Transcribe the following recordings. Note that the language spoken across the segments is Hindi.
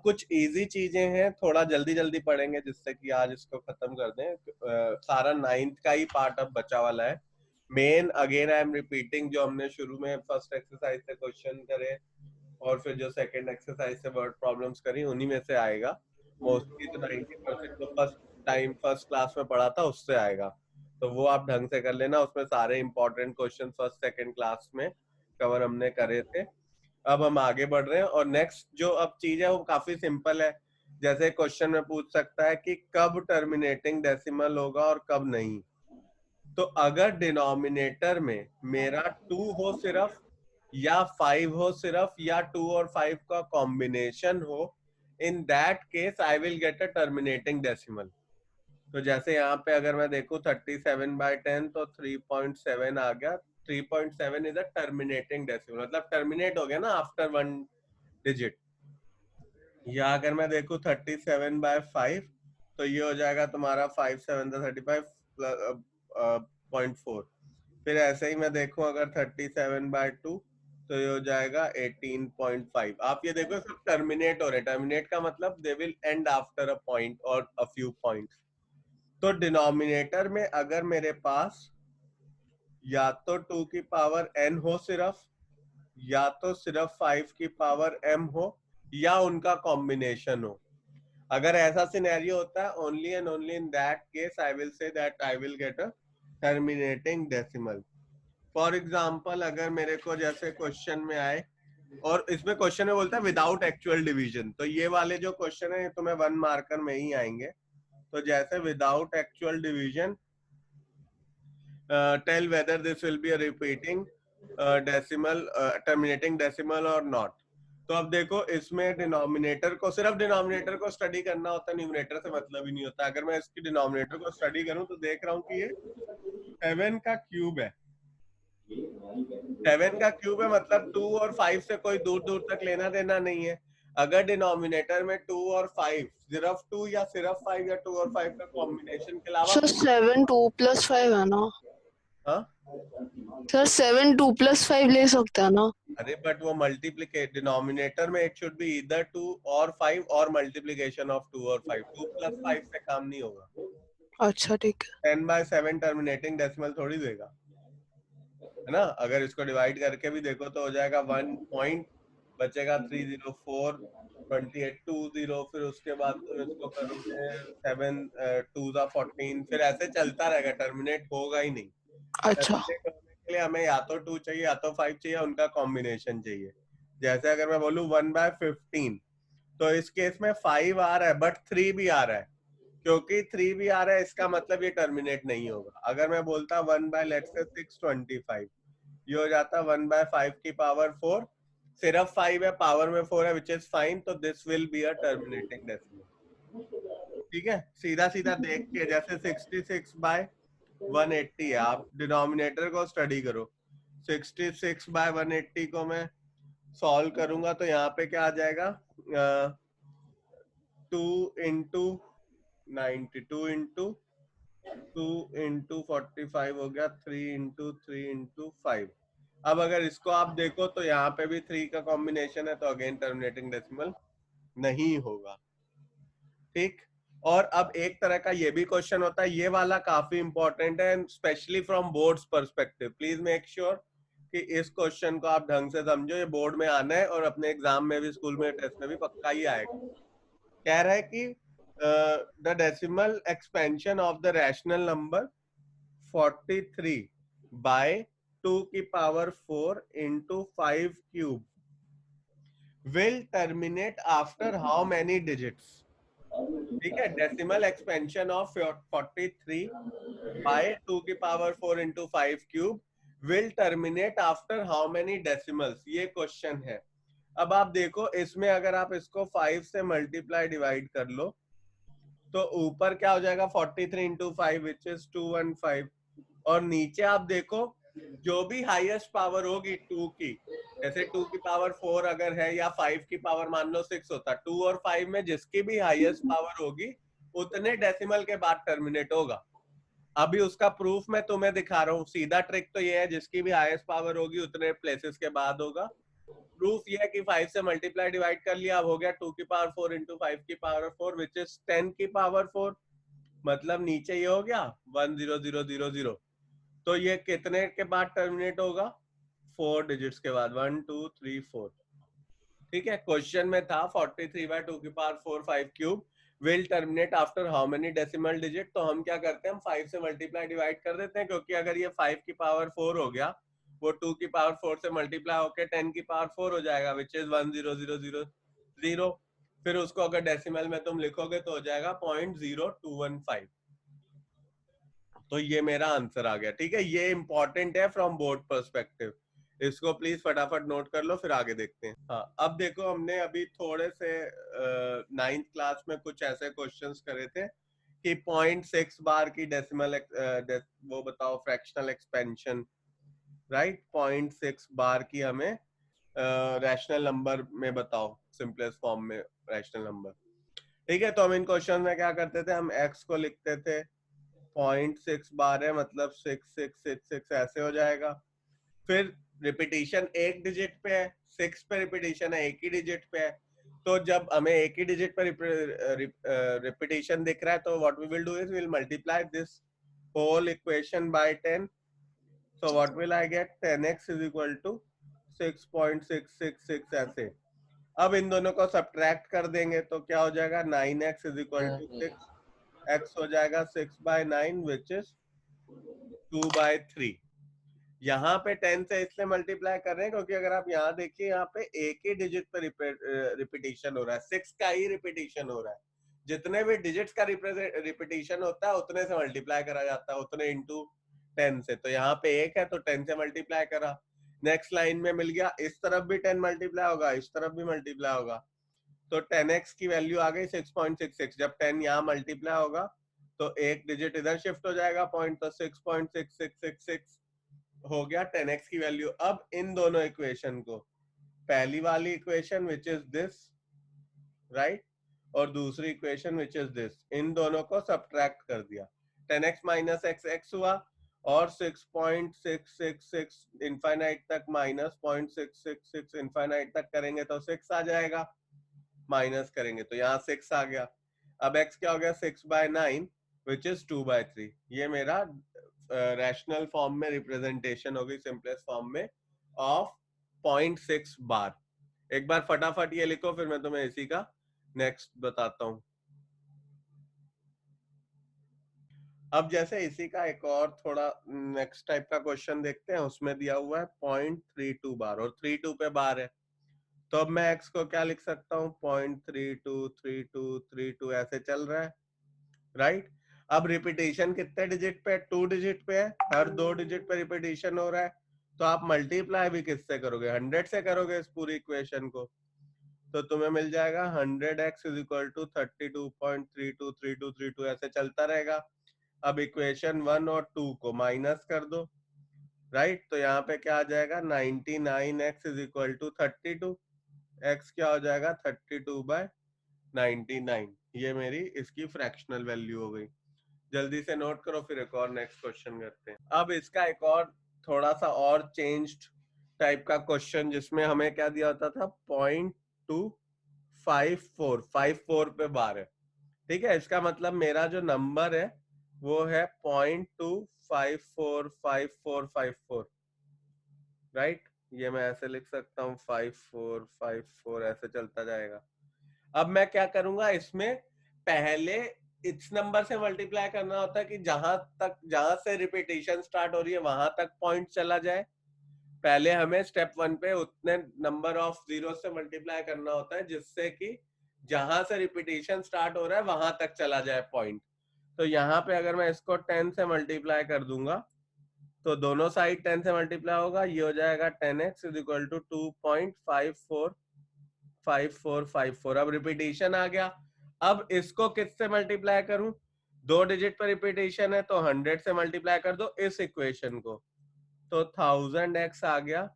कुछ इजी चीजें हैं, थोड़ा जल्दी जल्दी पढ़ेंगे जिससे कि आज इसको खत्म कर दें। सारा 9th का ही पार्ट अब बचा वाला है। Main again I am repeating, जो हमने शुरू में फर्स्ट एक्सरसाइज से क्वेश्चन करे और फिर जो सेकंड एक्सरसाइज से वर्ड प्रॉब्लम्स करी, उन्हीं में से आएगा मोस्टली। तो 90% जो फर्स्ट क्लास में पढ़ा था उससे आएगा, तो वो आप ढंग से कर लेना। उसमें सारे important question first second class में कवर हमने करे थे। अब हम आगे बढ़ रहे हैं और नेक्स्ट जो अब चीज है वो काफी सिंपल है। जैसे क्वेश्चन में पूछ सकता है कि कब टर्मिनेटिंग डेसिमल होगा और कब नहीं। तो अगर डिनोमिनेटर में मेरा 2 हो सिर्फ, या 5 हो सिर्फ, या 2 और 5 का कॉम्बिनेशन हो, in that case I will get a terminating decimal. तो जैसे यहाँ पे अगर मैं देखूं 37/10 तो 3.7 आ गया। 3.7 इज अ टर्मिनेटिंग डेसिमल, मतलब टर्मिनेट हो गया ना आफ्टर 1 डिजिट। या अगर मैं देखूं 37/5 तो ये हो जाएगा तुम्हारा 5 7 35.4। फिर ऐसे ही मैं देखूं अगर 37/2 तो ये हो जाएगा 18.5। आप ये देखो सब टर्मिनेट हो रहे। टर्मिनेट का मतलब they will and after a point और अ फ्यू पॉइंट्स। तो डिनोमिनेटर में अगर मेरे पास या तो 2 की पावर n हो सिर्फ, या तो सिर्फ 5 की पावर m हो, या उनका कॉम्बिनेशन हो। अगर ऐसा सिनेरियो होता है, only and only in that case I will say that I will get a terminating decimal. For example अगर मेरे को जैसे क्वेश्चन में आए, और इसमें क्वेश्चन में बोलता है विदाउट एक्चुअल डिवीजन, तो ये वाले जो क्वेश्चन है तुम्हें 1 मार्कर में ही आएंगे। तो जैसे without actual division, tell whether this will be a repeating decimal, terminating decimal और नॉट। तो अब देखो इसमें डिनोमिनेटर को, सिर्फ डिनोमिनेटर को स्टडी करना होता है, न्यूमरेटर से मतलब ही नहीं होता। अगर मैं इसकी डिनोमिनेटर को स्टडी करूं तो देख रहा हूं कि ये 7 का क्यूब है। 7 का क्यूब है, मतलब 2 और 5 से कोई दूर दूर तक लेना देना नहीं है। अगर डिनोमिनेटर में 2 और 5, सिर्फ 2 या सिर्फ 5 या 2 और 5 का कॉम्बिनेशन के अलावा सर 7 2+5 है ना? हाँ सर 7 2+5 ले सकते हैं ना? अरे बट वो मल्टीप्लीकेट, डिनोमिनेटर में इट शुड बी इधर 2 और 5 और मल्टीप्लीकेशन ऑफ 2 और 5। 2 + 5 से काम नहीं होगा। अच्छा ठीक है। 10/7 टर्मिनेटिंग डेसिमल थोड़ी देगा, है ना। अगर इसको डिवाइड करके भी देखो तो हो जाएगा 1 पॉइंट, बचेगा 304, 2820। फिर उसके बाद तुम इसको करोगे 7 2 14, फिर ऐसे चलता रहेगा, टर्मिनेट होगा ही नहीं। अच्छा टर्मिनेट होने के लिए हमें या तो 2 चाहिए या तो 5 चाहिए, उनका कॉम्बिनेशन चाहिए। जैसे अगर मैं बोलूं 1/15, तो इस केस में 5 आ रहा है बट 3 भी आ रहा है। क्योंकि 3 भी आ रहा है इसका मतलब ये टर्मिनेट नहीं होगा। अगर मैं बोलता 1/625, ये हो जाता 1/5 की पावर 4। सिर्फ 5 है, पावर में 4 है, विच इज फाइन। तो this will be a terminating decimal. ठीक है, सीधा सीधा देख के, जैसे 66/180 है, आप डिनोमिनेटर को स्टडी करो। 66/180 को मैं सॉल्व करूंगा तो यहाँ पे क्या आ जाएगा, 2 इंटू 90, 2 इंटू 45 हो गया, 3 इंटू 5। अब अगर इसको आप देखो तो यहाँ पे भी 3 का कॉम्बिनेशन है, तो अगेन टर्मिनेटिंग डेसिमल नहीं होगा। ठीक। और अब एक तरह का ये भी क्वेश्चन होता है, ये वाला काफी इंपॉर्टेंट है, specially from boards perspective. Please make sure कि इस क्वेश्चन को आप ढंग से समझो। ये बोर्ड में आना है और अपने एग्जाम में भी, स्कूल में, टेस्ट में भी पक्का ही आएगा। कह रहा है कि the decimal expansion of the rational number 43 by 2 की power 4 into 5 cube will terminate after how many digits? ठीक है, डेसिमल एक्सपेंशन ऑफ 43 by 2 की power 4 into 5 cube will terminate after how many decimals? ये क्वेश्चन है। अब आप देखो इसमें अगर आप इसको 5 से मल्टीप्लाई डिवाइड कर लो तो ऊपर क्या हो जाएगा, 43 into 5 विच इज 215। और नीचे आप देखो जो भी हाईएस्ट पावर होगी 2 की, जैसे 2 की पावर 4 अगर है, या 5 की पावर मान लो 6 होता, 2 और 5 में जिसकी भी हाईएस्ट पावर होगी उतने डेसिमल के बाद टर्मिनेट होगा। अभी उसका प्रूफ मैं तुम्हें दिखा रहा हूँ। सीधा ट्रिक तो ये है, जिसकी भी हाईएस्ट पावर होगी उतने प्लेसेस के बाद होगा। प्रूफ ये है कि 5 से मल्टीप्लाई डिवाइड कर लिया, अब हो गया 2 की पावर 4 इंटू 5 की पावर 4 विच इज 10 की पावर 4, मतलब नीचे ये हो गया 10000। तो ये कितने के बाद टर्मिनेट होगा? 4 डिजिट्स के बाद, 1 2 3 4। ठीक है, क्वेश्चन में था 43/2 की power 4 5 cube will terminate after how many decimal digit. तो हम क्या करते हैं, हम 5 से मल्टीप्लाई डिवाइड कर देते हैं, क्योंकि अगर ये 5 की पावर 4 हो गया, वो 2 की पावर 4 से मल्टीप्लाई होकर 10 की पावर 4 हो जाएगा विच इज 10000। फिर उसको अगर डेसिमल में तुम लिखोगे तो हो जाएगा 0.0215। तो ये मेरा आंसर आ गया। ठीक है, ये इंपॉर्टेंट है फ्रॉम बोर्ड पर्सपेक्टिव, इसको प्लीज फटाफट नोट कर लो, फिर आगे देखते हैं। हाँ, अब देखो हमने अभी थोड़े से 9th क्लास में कुछ ऐसे क्वेश्चंस करे थे कि 0.6 बार की डेसिमल वो बताओ फ्रैक्शनल एक्सपेंशन, राइट। 0.6 बार की हमें रैशनल नंबर में बताओ, सिंपलेस्ट फॉर्म में रैशनल नंबर। ठीक है, तो हम इन क्वेश्चन में क्या करते थे, हम x को लिखते थे 0.6 बार है, मतलब 6666 ऐसे हो जाएगा। फिर रिपीटिशन एक डिजिट पे है, 6 पे रिपीटिशन है, एक ही डिजिट पे है। तो जब हमें एक ही डिजिट पे रिपीटिशन दिख रहा है, तो what we will do is will multiply this whole equation by 10। So what will I get, 10x is equal to 6.666 ऐसे। अब इन दोनों को सब्ट्रैक्ट कर देंगे तो क्या हो जाएगा, 9x is equal to 6, x हो जाएगा 6/9 विच इज 2/3। यहाँ पे 10 से इसलिए मल्टीप्लाई कर रहे हैं क्योंकि अगर आप यहाँ देखिए, यहाँ पे एक ही डिजिट पे रिपीटिशन हो रहा है, 6 का ही रिपीटिशन हो रहा है। जितने भी डिजिट्स का रिपीटिशन होता है उतने से मल्टीप्लाई करा जाता है, उतने इंटू 10 से। तो यहाँ पे एक है तो 10 से मल्टीप्लाई करा। नेक्स्ट लाइन में मिल गया, इस तरफ भी 10 मल्टीप्लाई होगा, इस तरफ भी मल्टीप्लाई होगा, तो 10x की वैल्यू आ गई 6.66। जब 10 यहाँ मल्टीप्लाई होगा तो एक डिजिट इधर शिफ्ट हो जाएगा पॉइंट, तो 6.6666 हो गया 10x की वैल्यू। अब इन दोनों इक्वेशन को, पहली वाली equation which is this, right, और दूसरी इक्वेशन विच इज दिस, इन दोनों को सब्ट्रैक्ट कर दिया। 10x माइनस x हुआ, और 6.666 इनफाइनाइट तक माइनस 0.666 इनफाइनाइट तक करेंगे तो 6 आ जाएगा, माइनस करेंगे तो यहाँ 6 आ गया। अब x क्या हो गया, 6/9 विच इज 2/3। ये मेरा रैशनल फॉर्म में रिप्रेजेंटेशन होगी, सिंपलेस्ट फॉर्म में, ऑफ 0.6 बार। एक बार फटाफट ये लिखो, फिर मैं तुम्हें इसी का नेक्स्ट बताता हूं। अब जैसे इसी का एक और थोड़ा नेक्स्ट टाइप का क्वेश्चन देखते हैं, उसमें दिया हुआ है 0.32 बार, और 32 पे बार है। तो अब मैं x को क्या लिख सकता हूँ, 0.323232 ऐसे चल रहा है, राइट। अब रिपीटेशन कितने डिजिट पे है, 2 डिजिट पे है, हर 2 डिजिट पे रिपीटेशन हो रहा है। तो आप मल्टीप्लाई भी किससे करोगे, 100 से करोगे इस पूरी इक्वेशन को। तो तुम्हें मिल जाएगा 100x इज इक्वल टू 32.323232 ऐसे चलता रहेगा। अब इक्वेशन 1 और 2 को माइनस कर दो, राइट। तो यहाँ पे क्या आ जाएगा, 99x is equal to 32, x क्या हो जाएगा 32/99। ये मेरी इसकी फ्रैक्शनल वैल्यू हो गई। जल्दी से नोट करो, फिर एक और नेक्स्ट क्वेश्चन करते हैं। अब इसका एक और थोड़ा सा और चेंज्ड टाइप का क्वेश्चन, जिसमें हमें क्या दिया होता था, 0.254 पे बार है। ठीक है, इसका मतलब मेरा जो नंबर है वो है 0.2545454, राइट। ये मैं ऐसे लिख सकता हूँ, 5454 ऐसे चलता जाएगा। अब मैं क्या करूंगा, इसमें पहले इस नंबर से मल्टीप्लाई करना होता है कि जहां से रिपीटेशन स्टार्ट हो रही है वहां तक पॉइंट चला जाए। पहले हमें स्टेप 1 पे उतने नंबर ऑफ जीरो से मल्टीप्लाई करना होता है जिससे कि जहां से रिपीटेशन स्टार्ट हो रहा है वहां तक चला जाए पॉइंट। तो यहाँ पे अगर मैं इसको 10 से मल्टीप्लाई कर दूंगा तो दोनों साइड 10 से मल्टीप्लाई होगा, ये हो जाएगा 10x इज इक्वल टू 2.545454। अब रिपीटेशन आ गया, अब इसको किससे मल्टीप्लाई करूं, 2 डिजिट पर रिपीटेशन है तो 100 से मल्टीप्लाई कर दो इस इक्वेशन को, तो 1000x आ गया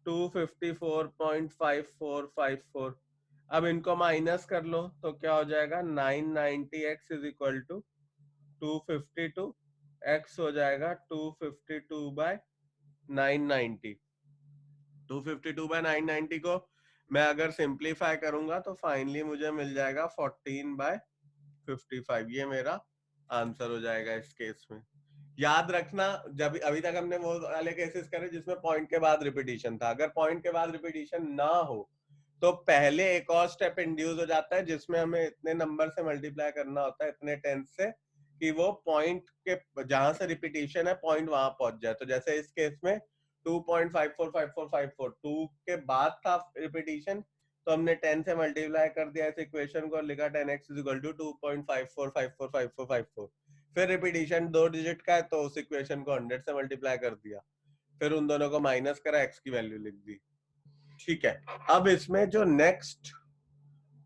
254.5454। अब इनको माइनस कर लो तो क्या हो जाएगा, 990x is equal to 252, x हो जाएगा 252/990। 252/990 को मैं अगर सिंप्लीफाई करूंगा तो फाइनली मुझे मिल जाएगा 14/55। ये मेरा आंसर हो जाएगा इस केस में। याद रखना, जब अभी तक हमने वो वाले केसेस करे जिसमें पॉइंट के बाद रिपीटिशन था, अगर पॉइंट के बाद रिपीटिशन ना हो तो पहले एक और स्टेप इंड्यूस हो जाता है जिसमें हमें इतने नंबर से मल्टीप्लाई करना होता है, इतने टेंस से, कि वो पॉइंट के जहां से रिपीटिशन है पॉइंट वहां पहुंच जाए। तो जैसे इस केस में 2.545454 2 के बाद था रिपीटिशन, तो हमने 10 से मल्टीप्लाई कर दिया इस इक्वेशन को, लिखा 10x = 2.54545454। फिर रिपीटिशन 2 डिजिट का है तो उस इक्वेशन को 100 से मल्टीप्लाई कर दिया, फिर उन दोनों को माइनस करा, x की वैल्यू लिख दी। ठीक है, अब इसमें जो नेक्स्ट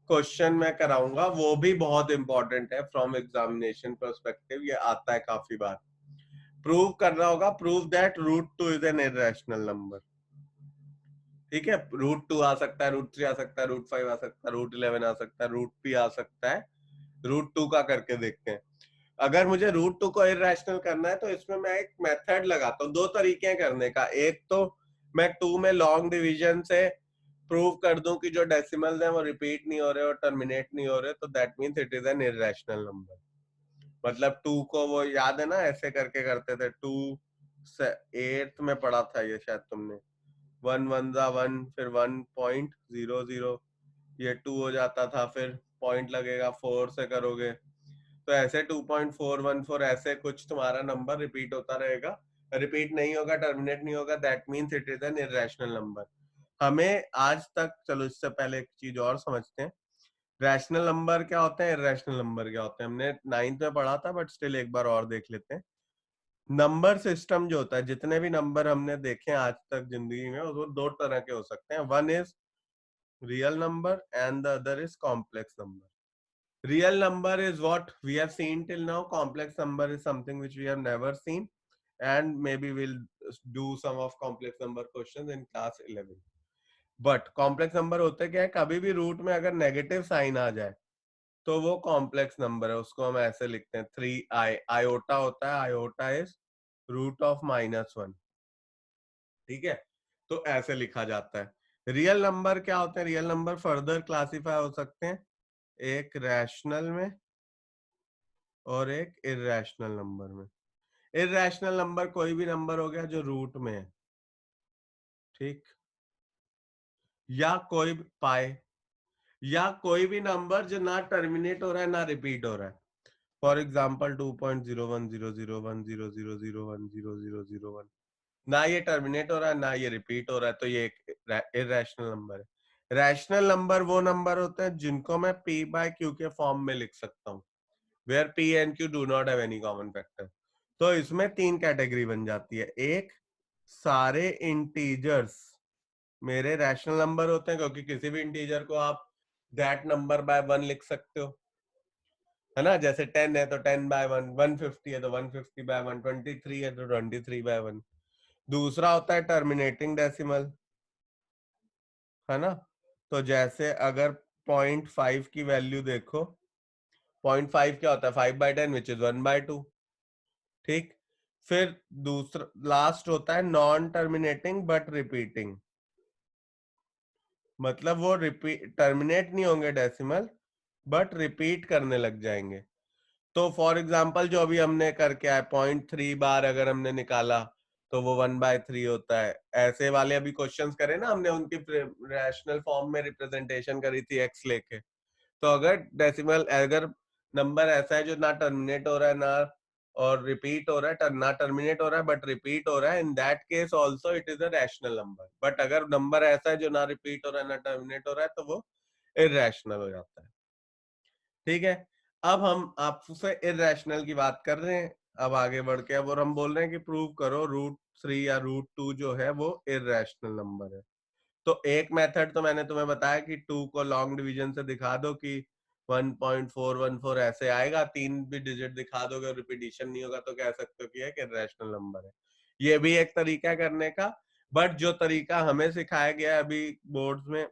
क्वेश्चन मैं कराऊंगा वो भी बहुत इंपॉर्टेंट है फ्रॉम एग्जामिनेशन पर्सपेक्टिव, ये आता है काफी बार। प्रूव करना होगा, prove that √2 is an irrational number. ठीक है, √2 आ सकता है, √3 आ सकता है, √5 आ सकता है, √11 आ सकता है, √p आ सकता है। √2 का करके देखते हैं। अगर मुझे √2 को इरेशनल करना है तो इसमें मैं एक मेथड लगाता हूँ। दो तरीके हैं करने का, एक तो मैं 2 में लॉन्ग डिवीजन से प्रूव कर दूं कि जो डेसिमल्स हैं वो रिपीट नहीं हो रहे और टर्मिनेट नहीं हो रहे, तो that means it is an irrational number. मतलब 2 को वो याद है ना, ऐसे करके करते थे, 2 से 8th में पढ़ा था ये शायद तुमने, 1 1 जा 1, फिर 1.00, ये 2 हो जाता था, फिर पॉइंट लगेगा, 4 से करोगे तो ऐसे 2.414 ऐसे कुछ तुम्हारा नंबर रिपीट होता रहेगा, रिपीट नहीं होगा, टर्मिनेट नहीं होगा, that means it is an irrational number. हमें आज तक, चलो इससे पहले एक चीज और समझते हैं, रैशनल नंबर क्या होते हैं, इरेशनल नंबर क्या होते हैं। हमने 9th में पढ़ा था बट स्टिल एक बार और देख लेते हैं। नंबर सिस्टम जो होता है, जितने भी नंबर हमने देखे आज तक जिंदगी में, वो दो तरह के हो सकते हैं। One is real number and the other is complex number. Real number is what we have seen till now. Complex number is something which we have never seen, and maybe we'll do some of complex number questions in class 11. But complex number होते क्या है, कभी भी रूट में अगर नेगेटिव साइन आ जाए तो वो कॉम्प्लेक्स नंबर है, उसको हम ऐसे लिखते हैं 3i। आयोटा होता है, आयोटा इज √(-1). ठीक है, तो ऐसे लिखा जाता है। रियल नंबर क्या होते हैं, रियल नंबर फर्दर क्लासिफाई हो सकते हैं, एक रैशनल में और एक इरेशनल नंबर में। इरेशनल नंबर कोई भी नंबर हो गया जो रूट में है, ठीक, या कोई पाए, या कोई भी नंबर जो ना टर्मिनेट हो रहा है ना रिपीट हो रहा है। फॉर एग्जाम्पल 2.01000100010001, ना ये टर्मिनेट हो रहा है ना ये रिपीट हो रहा है, तो ये एक इरेशनल नंबर है। रैशनल नंबर वो नंबर होते हैं जिनको मैं p/q के फॉर्म में लिख सकता हूँ, where p and q do not have any common factor। तो इसमें 3 कैटेगरी बन जाती है। एक, सारे इंटीजर्स मेरे रैशनल नंबर होते हैं, क्योंकि किसी भी इंटीजर को आप दैट नंबर बाय 1 लिख सकते हो, है ना। जैसे 10 है तो 10/1, 150 है तो 150/1, 23 है तो 23/1। दूसरा होता है टर्मिनेटिंग डेसिमल, है ना। तो जैसे अगर 0.5 की वैल्यू देखो, 0.5 क्या होता है, 5/10 विच इज 1/2। ठीक, फिर दूसरा लास्ट होता है नॉन टर्मिनेटिंग बट रिपीटिंग, मतलब वो रिपीट टर्मिनेट नहीं होंगे डेसिमल, बट रिपीट करने लग जाएंगे। तो फॉर एग्जांपल जो अभी हमने करके आए 0.3 बार अगर हमने निकाला तो वो 1/3 होता है। ऐसे वाले अभी क्वेश्चंस करे ना हमने, उनकी रैशनल फॉर्म में रिप्रेजेंटेशन करी थी x लेके, तो अगर डेसिमल, अगर नंबर ऐसा है जो ना टर्मिनेट हो रहा है ना और रिपीट हो रहा है, ना टर्मिनेट हो रहा है बट रिपीट हो रहा है, in that case also it is a rational number. But अगर नंबर ऐसा है जो ना रिपीट हो रहा है ना टर्मिनेट हो रहा है, तो वो इररेशनल हो जाता है। ठीक है, अब हम आपसे इररेशनल की बात कर रहे हैं। अब आगे बढ़ के अब और हम बोल रहे हैं कि प्रूव करो √3 या √2 जो है वो इररेशनल नंबर है। तो एक मेथड तो मैंने तुम्हें बताया कि 2 को लॉन्ग डिवीजन से दिखा दो कि 1.414 ऐसे आएगा, 3 भी डिजिट दिखा दोगे और रिपीटिशन नहीं होगा तो कह सकते हो कि एक इरेशनल नंबर है। ये भी एक तरीका करने का, बट जो तरीका हमें सिखाया गया है अभी बोर्ड्स में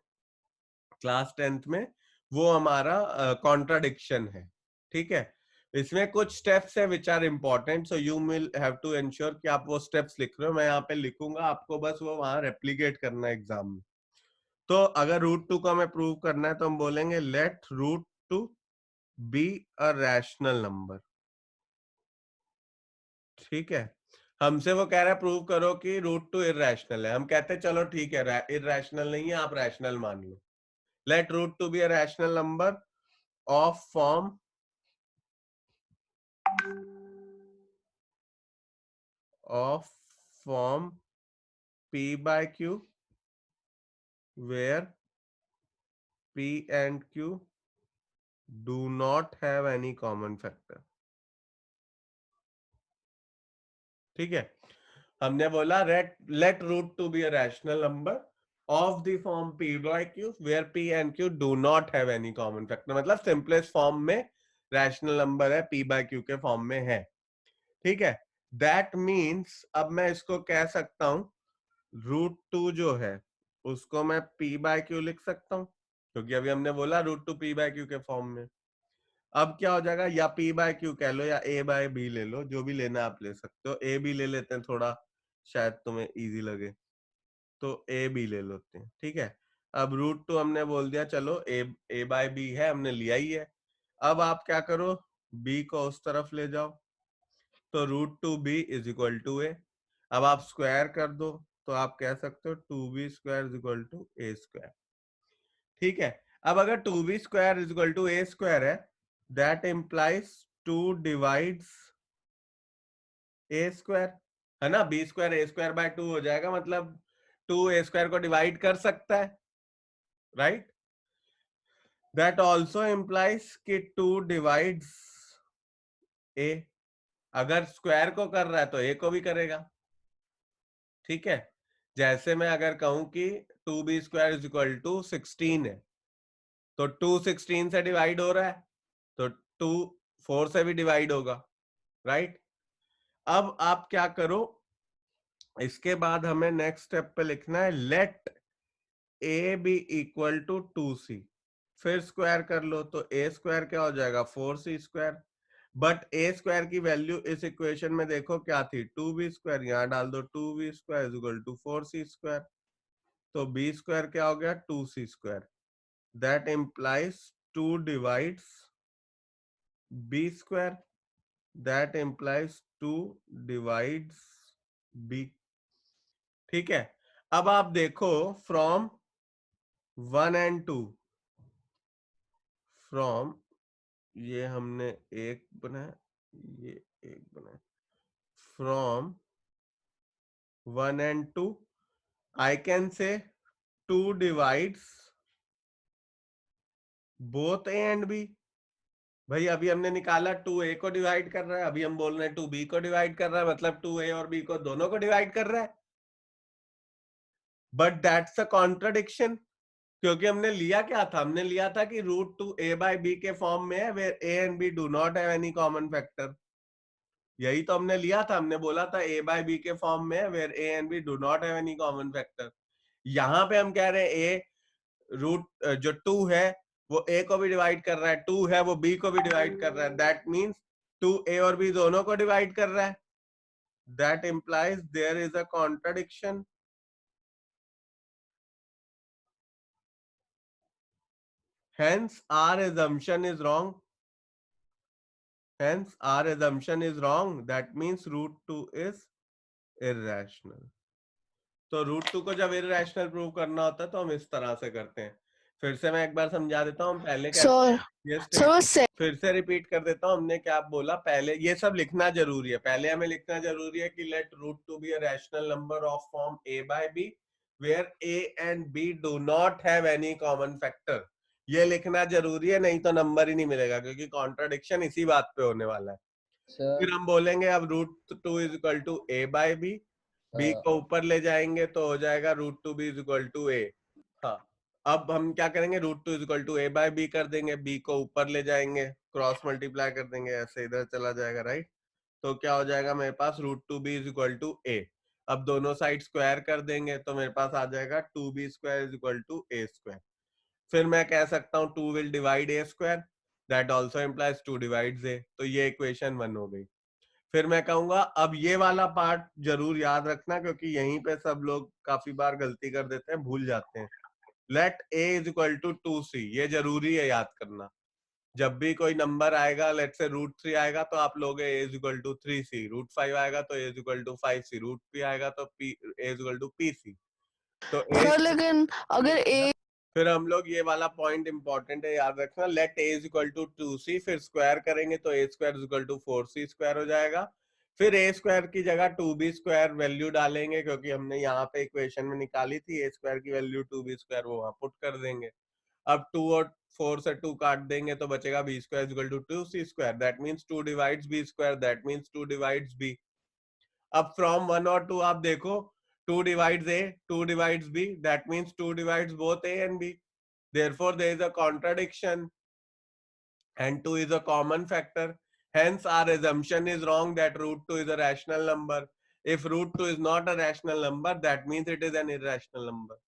क्लास 10th में, वो हमारा कॉन्ट्राडिक्शन है। ठीक है, इसमें कुछ स्टेप्स है which are important, so you will have to ensure कि आप वो स्टेप्स लिख रहे हो। मैं यहाँ पे लिखूंगा, आपको बस वो वहां रेप्लीकेट करना है एग्जाम में। तो अगर रूट टू को हमें प्रूव करना है तो हम बोलेंगे let root two be a rational number. ठीक है, हमसे वो कह रहा है प्रूव करो कि रूट टू इररेशनल है। हम कहते हैं चलो ठीक है, इररेशनल नहीं है, आप रैशनल मान लो। Let root two be a rational number of form p by q where p and q do not have any common factor। ठीक है, हमने बोला let root two be a rational number of the form p by q where p and q do not have any common factor। मतलब सिंपलेस्ट फॉर्म में रैशनल नंबर है, p by q के फॉर्म में है। ठीक है, दैट मीन्स अब मैं इसको कह सकता हूं रूट टू जो है उसको मैं p by q लिख सकता हूं, क्योंकि अभी हमने बोला root two p by q के फॉर्म में। अब क्या हो जाएगा, या p by q कह लो या a by b ले लो, जो भी लेना आप ले सकते हो। a b ले लेते हैं, थोड़ा शायद तुम्हें इजी लगे, तो a b ले लेते हैं। ठीक है, अब रूट टू हमने बोल दिया, चलो a by b है, हमने लिया ही है। अब आप क्या करो, b को उस तरफ ले जाओ, तो root two B is equal to A. अब आप स्क्वायर कर दो तो आप कह सकते हो two B square is equal to A square. ठीक है, अब अगर two B square is equal to A square है, that implies two divides A square, है ना। B square A square by two हो जाएगा, मतलब टू ए स्क्वायर को डिवाइड कर सकता है, राइट। दैट ऑल्सो इम्प्लाइज कि टू डिवाइड्स ए। अगर स्क्वायर को कर रहा है तो ए को भी करेगा। ठीक है, जैसे मैं अगर कहूं कि two B square is equal to 16 है, तो टू 16 से डिवाइड हो रहा है, तो टू 4 से भी डिवाइड होगा, राइट। अब आप क्या करो, इसके बाद हमें नेक्स्ट स्टेप पे लिखना है let A B equal to two C. फिर स्क्वायर कर लो, तो ए स्क्वायर क्या हो जाएगा, 4c square. But A square की वैल्यू इस इक्वेशन में देखो क्या थी, टू बी स्क्वायर। यहां डाल दो two B square is equal to 4c square, तो बी स्क्वायर क्या हो गया, 2c square. That implies two divides b square, that implies two divides b. ठीक है, अब आप देखो फ्रॉम 1 एंड 2, फ्रॉम ये हमने एक बनाया, ये एक बनाया, from 1 and 2 I can say two divides both a and b. भाई अभी हमने निकाला टू ए को डिवाइड कर रहा है, अभी हम बोल रहे हैं टू बी को डिवाइड कर रहा है, मतलब टू ए और बी को दोनों को डिवाइड कर रहा है। बट दैट्स अ कॉन्ट्रडिक्शन, क्योंकि हमने लिया क्या था, हमने लिया था कि root two a by b के फॉर्म में है where a and b do not have any common factor. यही तो हमने लिया था, हमने बोला था ए बाय बी के फॉर्म में है where a and b do not have any common factor. यहाँ पे हम कह रहे हैं ए रूट जो टू है वो ए को भी डिवाइड कर रहा है, टू है वो बी को भी डिवाइड कर रहा है, दैट मीन्स टू ए और बी दोनों को डिवाइड कर रहा है। That implies there is a contradiction, hence our assumption is wrong, hence our assumption is wrong, that means root 2 is irrational। तो रूट टू को जब इररेशनल प्रूव करना होता है तो हम इस तरह से करते हैं। फिर से मैं एक बार समझा देता हूँ, पहले क्या ये फिर से रिपीट कर देता हूँ, हमने क्या बोला पहले, ये सब लिखना जरूरी है। पहले हमें लिखना जरूरी है कि let root two be a rational number of form a by b where a and b do not have any common factor. ये लिखना जरूरी है, नहीं तो नंबर ही नहीं मिलेगा, क्योंकि कॉन्ट्राडिक्शन इसी बात पे होने वाला है। फिर हम बोलेंगे अब root two is equal to a by b, b को ऊपर ले जाएंगे तो हो जाएगा root two B is equal to a। हाँ, अब हम क्या करेंगे, root two is equal to a by b कर देंगे, b को ऊपर ले जाएंगे, क्रॉस मल्टीप्लाई कर देंगे, ऐसे इधर चला जाएगा, राइट। तो क्या हो जाएगा मेरे पास, root two B is equal to a। अब दोनों साइड स्क्वायर कर देंगे तो मेरे पास आ जाएगा two B square is equal to a square. फिर मैं कह सकता हूँ two will divide a square, that also implies 2 divides A. तो ये इक्वेशन 1 हो गई। फिर मैं कहूंगा अब ये वाला पार्ट जरूर याद रखना, क्योंकि यहीं पे सब लोग काफी बार गलती कर देते हैं, भूल जाते हैं। Let a is equal to 2c, ये जरूरी है याद करना। जब भी कोई नंबर आएगा, लेट से √3 आएगा तो आप लोगे a is equal to 3c, √5 आएगा तो a is equal to 5c, √p आएगा तो a is equal to pc। तो सर लेकिन अगर ए फिर हम लोग ये वाला पॉइंट इंपॉर्टेंट है याद रखना, let a is equal to 2c, फिर स्क्वायर करेंगे तो a square is equal to 4c square हो जाएगा। फिर a स्क्वायर की जगह 2b स्क्वायर वैल्यू डालेंगे, क्योंकि हमने यहाँ पे इक्वेशन में निकाली थी a स्क्वायर की वैल्यू 2b स्क्वायर, वो वहां पुट कर देंगे। अब 2 और 4 से 2 काट देंगे तो बचेगा b square is equal to 2c square, that means 2 divides b square, that means 2 divides b। अब फ्रॉम 1 और 2 आप देखो, 2 divides a, 2 divides b, that means 2 divides both a and b. Therefore, there is a contradiction and 2 is a common factor. Hence, our assumption is wrong that √2 is a rational number. If √2 is not a rational number, that means it is an irrational number.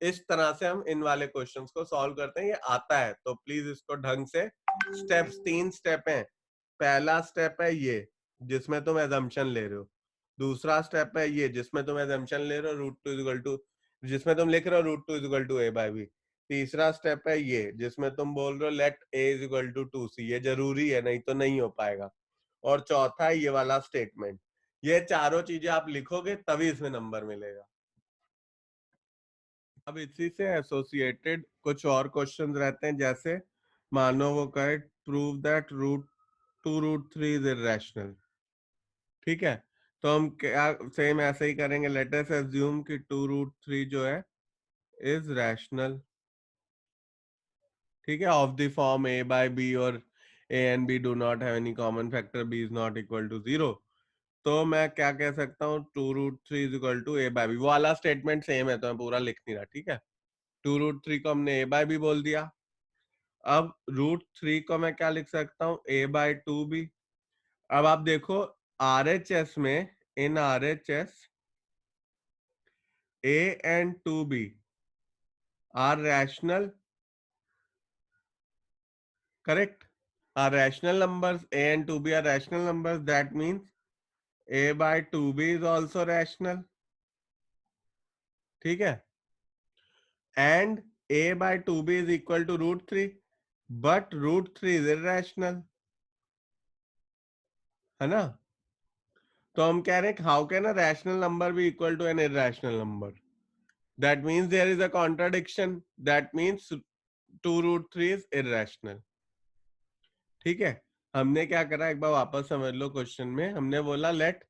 इस तरह से हम इन वाले क्वेश्चंस को सॉल्व करते हैं, ये आता है तो प्लीज इसको ढंग से, स्टेप्स 3 स्टेप हैं। पहला स्टेप है ये जिसमें तुम एजम्पशन ले रहे हो, दूसरा स्टेप है ये जिसमें तुम एजम्पशन ले रहे हो √2 इज इक्वल टू, जिसमें तुम लिख रहे हो √2 is equal to a by b। तीसरा स्टेप है ये जिसमें तुम बोल रहे हो let a is equal to 2c, ये जरूरी है नहीं तो नहीं हो पाएगा। और चौथा है ये वाला स्टेटमेंट। ये चारों चीजें आप लिखोगे तभी इसमें नंबर मिलेगा। अब इसी से एसोसिएटेड कुछ और क्वेश्चंस रहते हैं, जैसे मानो वो कहे प्रूव दैट √2 √3 इज इरेशनल। ठीक है, तो हम क्या सेम ऐसे ही करेंगे, लेट अस अज्यूम कि 2√3 जो है इज रैशनल। ठीक है, of the form a by b और a and b do not have any common factor, b is not equal to 0। तो मैं क्या कह सकता हूँ, 2√3 is equal to a by b। वो वाला स्टेटमेंट सेम है तो मैं पूरा लिख नहीं रहा। ठीक है, 2√3 को हमने a बाय b बोल दिया। अब √3 को मैं क्या लिख सकता हूँ, a बाय 2b। अब आप देखो RHS में, इन RHS a and 2b are rational, correct? Are rational numbers, a and 2b are rational numbers, that means a by 2b is also rational। ठीक है, and a by 2b is equal to √3, but √3 is irrational, है ना? तो हम कह रहे हैं how can a rational number be equal to an irrational number, that means there is a contradiction, that means 2√3 is irrational. ठीक है, हमने क्या करा एक बार वापस समझ लो, क्वेश्चन में हमने बोला लेट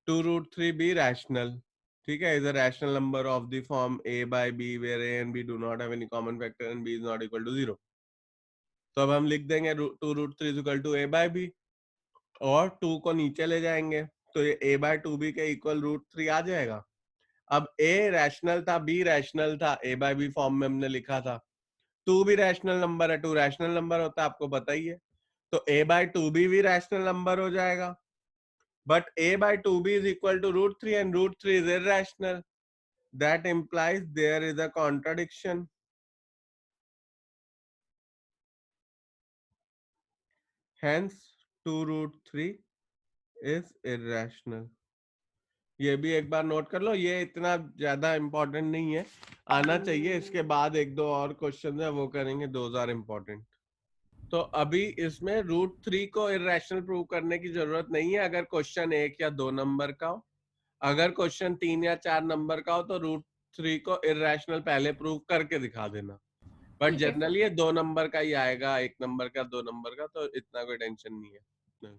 2√3 बी रैशनल। ठीक है, is a rational number of the form a by b where a and b do not have any common factor and b is not equal to 0। तो अब हम लिख देंगे 2√3 is equal to a by b और 2 को नीचे ले जाएंगे तो ये a बाय 2b के इक्वल √3 आ जाएगा। अब a रैशनल था, b रैशनल था, a बाय b फॉर्म में हमने लिखा था। 2 भी रैशनल नंबर है, 2 रैशनल नंबर होता है, आपको पता ही है। तो a बाय 2b भी रैशनल नंबर हो जाएगा, but a by 2b is equal to √3 and √3 is irrational, that implies there is a contradiction. Hence 2√3 is irrational। ये भी एक बार नोट कर लो, ये इतना ज्यादा इंपॉर्टेंट नहीं है, आना चाहिए। इसके बाद एक दो और क्वेश्चन है वो करेंगे, दोज आर इंपॉर्टेंट। तो अभी इसमें √3 को इररेशनल प्रूव करने की जरूरत नहीं है अगर क्वेश्चन 1 या 2 नंबर का हो। अगर क्वेश्चन 3 या 4 नंबर का हो तो √3 को इररेशनल पहले प्रूव करके दिखा देना, बट जनरली ये 2 नंबर का ही आएगा, 1 नंबर का 2 नंबर का, तो इतना कोई टेंशन नहीं है।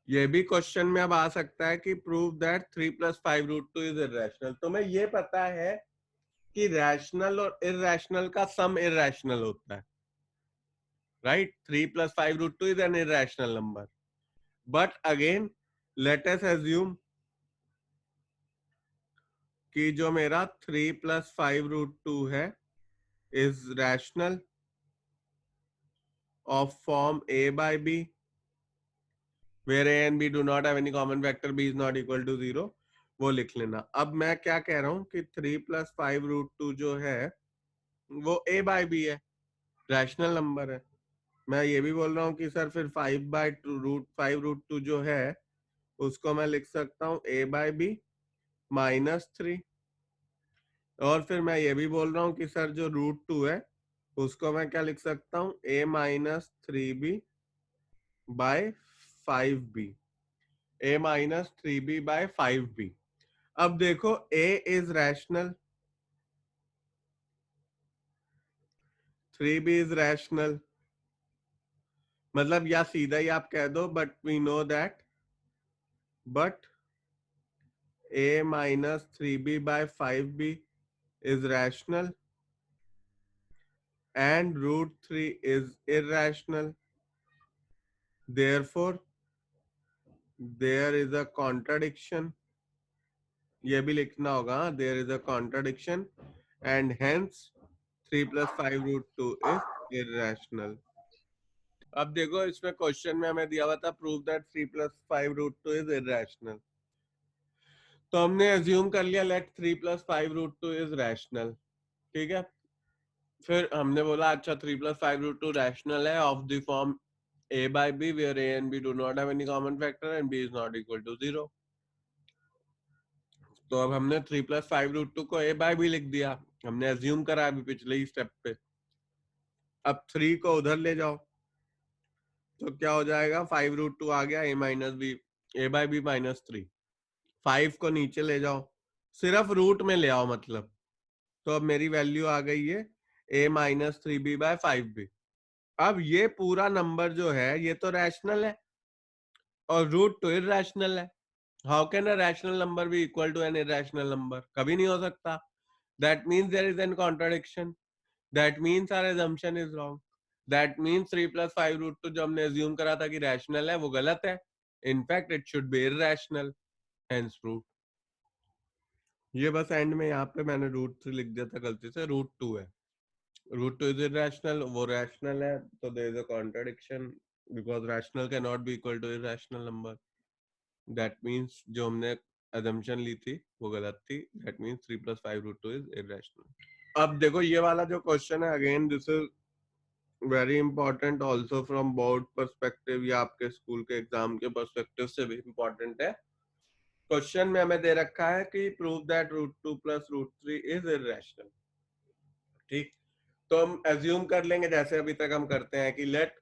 ये भी क्वेश्चन में अब आ सकता है कि प्रूव दैट 3 + 5 √2 इज इररेशनल। तो मैं ये पता है कि रैशनल और इररेशनल का सम इररेशनल होता है, right? 3 + 5 √2 is an irrational number, but again let us assume कि जो मेरा 3 + 5 √2 है is rational of form a by b where a and b do not have any common factor, b is not equal to 0, वो लिख लेना। अब मैं क्या कह रहा हूं कि 3 + 5 √2 जो है वो a by b है, रैशनल नंबर है। मैं ये भी बोल रहा हूँ कि सर फिर 5/√5√2 जो है उसको मैं लिख सकता हूँ a/b -3, और फिर मैं ये भी बोल रहा हूँ कि सर जो √2 है उसको मैं क्या लिख सकता हूँ a-3b/5b, a-3b/5b। अब देखो a is rational, 3b is rational, मतलब या सीधा ही आप कह दो but we know that but a-3b/5b is rational and √3 is irrational, therefore there is a contradiction, ये भी लिखना होगा, there is a contradiction and hence 3 + 5√2 is irrational। अब देखो इसमें क्वेश्चन में हमें दिया हुआ था प्रूव दैट 3 + 5√2 is irrational, तो हमने एज्यूम कर लिया लेट 3 + 5√2 is rational, ठीक है। फिर हमने बोला अच्छा 3 + 5√2 रैशनल है of the form a/b where a and b do not have any common factor and b is not equal to 0। तो अब हमने 3 + 5√2 को a/b लिख दिया, हमने एज्यूम करा अभी पिछले ही स्टेप पे। अब 3 को उधर ले जाओ तो क्या हो जाएगा, 5√2 आ गया, a/b -3। 5 को नीचे ले जाओ, सिर्फ रूट में ले आओ मतलब, तो अब मेरी वैल्यू आ गई है a-3b/5b। अब ये पूरा नंबर जो है ये तो रैशनल है और √2 इरैशनल है। How can a rational number be equal to an irrational number? कभी नहीं हो सकता। That means there is an contradiction, that means our assumption is wrong, that means 3 + 5√2 जो हमने एज्यूम करा था कि रैशनल है वो गलत है, in fact it should be irrational, hence proof. ये बस एंड में यहाँ पे मैंने √3 लिख दिया था गलती से, √2 है, √2 is irrational, वो rational है, तो there is a contradiction because rational cannot be equal to irrational number, that means जो हमने assumption ली थी वो गलत थी, that means 3 + 5√2 is irrational। अब देखो ये वाला जो क्वेश्चन है, again this is very important also from board perspective या आपके स्कूल के एग्जाम के पर्सपेक्टिव से भी इंपॉर्टेंट है। क्वेश्चन में हमें दे रखा है कि प्रूव दैट √2 + √3 इज इररेशनल, ठीक। तो हम एज्यूम कर लेंगे जैसे अभी तक हम करते हैं कि let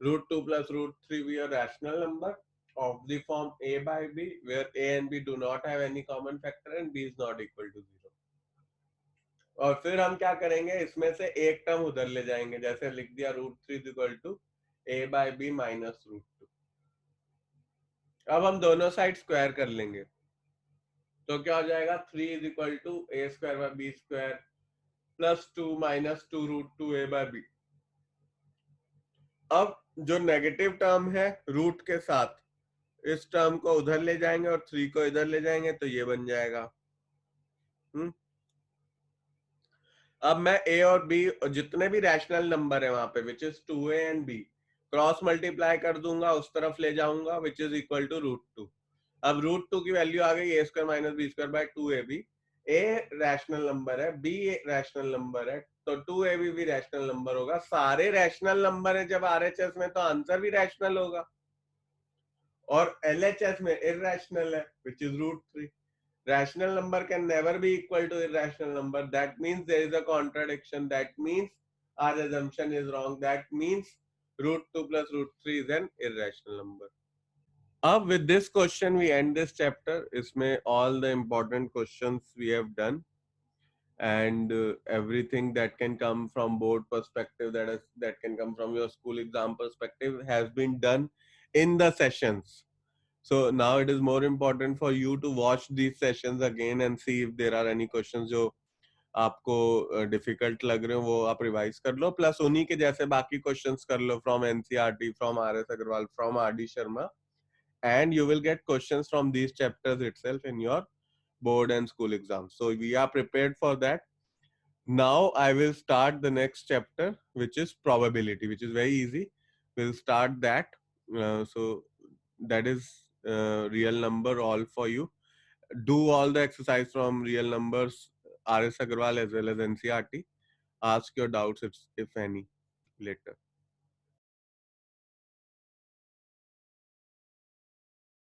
√2 + √3 be a rational number of the form a/b where a and b do not have any common factor and b is not equal to 0। और फिर हम क्या करेंगे, इसमें से एक टर्म उधर ले जाएंगे, जैसे लिख दिया √3 = a/b -√2। अब हम दोनों साइड स्क्वायर कर लेंगे तो क्या हो जाएगा, 3 = a²/b² +2 - 2√2 a/b। अब जो नेगेटिव टर्म है रूट के साथ, इस टर्म को उधर ले जाएंगे और 3 को इधर ले जाएंगे तो ये बन जाएगा। अब मैं a और b जितने भी रैशनल नंबर है वहां पे which is 2a and b cross multiply कर दूंगा, उस तरफ ले जाऊंगा विच इज इक्वल टू √2। अब √2 की वैल्यू आ गई a² - b²/2ab। a rational number है, b रैशनल नंबर है, तो 2ab भी रैशनल नंबर होगा। सारे रैशनल नंबर है जब RHS में तो आंसर भी रैशनल होगा, और LHS में इररेशनल है which is √3। rational number can never be equal to irrational number, that means there is a contradiction, that means our assumption is wrong, that means √2 + √3 is an irrational number। अब with this question we end this chapter, इसमें all the important questions we have done and everything that can come from board perspective, that can come from your school exam perspective has been done in the sessions। So now it is more important for you to watch these sessions again and see if there are any questions जो आपको डिफिकल्ट लग रहे हो वो आप रिवाइज कर लो, प्लस उन्हीं के जैसे बाकी क्वेश्चंस कर लो from NCERT, from R S Agarwal, from R D Sharma, and you will get questions from these chapters itself in your board and school exams. So we are prepared for that. Now I will start the next chapter, which is probability, which is very easy. We'll start that. So that is real number all for you. Do all the exercise from real numbers, RS Agarwal as well as NCERT. Ask your doubts if any later.